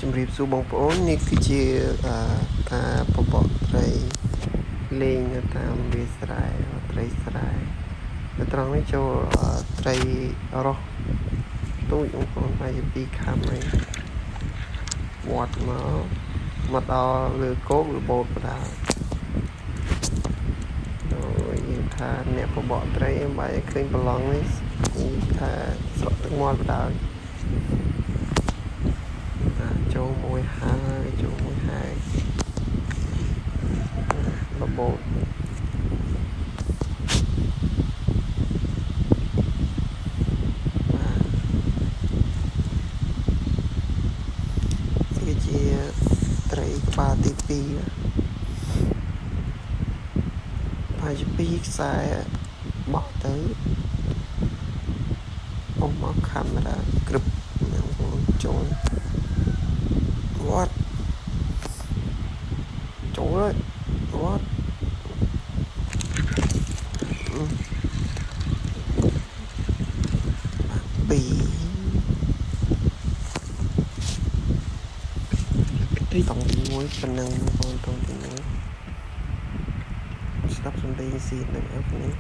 ជំរាបសួរបងប្អូននេះគឺជាការបបកត្រីលេងនៅតាមវាលស្រែត្រីស្រែនៅត្រង់នេះចូលត្រីរស់ទូចបងប្អូនហើយពីខំហើយវត្តមកដល់លើគោករបូតបដាដោយថាអ្នកបបកត្រីបាយឃើញប្រឡងនេះថាស្រក់ទឹកមាត់បដាចូលមួយហើយរបូតគឺជាត្រីក្បាលទី2ហើយពីខ្សែបក់ទៅអមមកកាមេរ៉ាក្រឹបចូលវត្តចូលវត្តពីតង់ទី1ប៉ុណ្ណឹងបងប្អូនតង់ទី1ស្ដាប់សំឡេងស៊ីនឹងអត់នេះ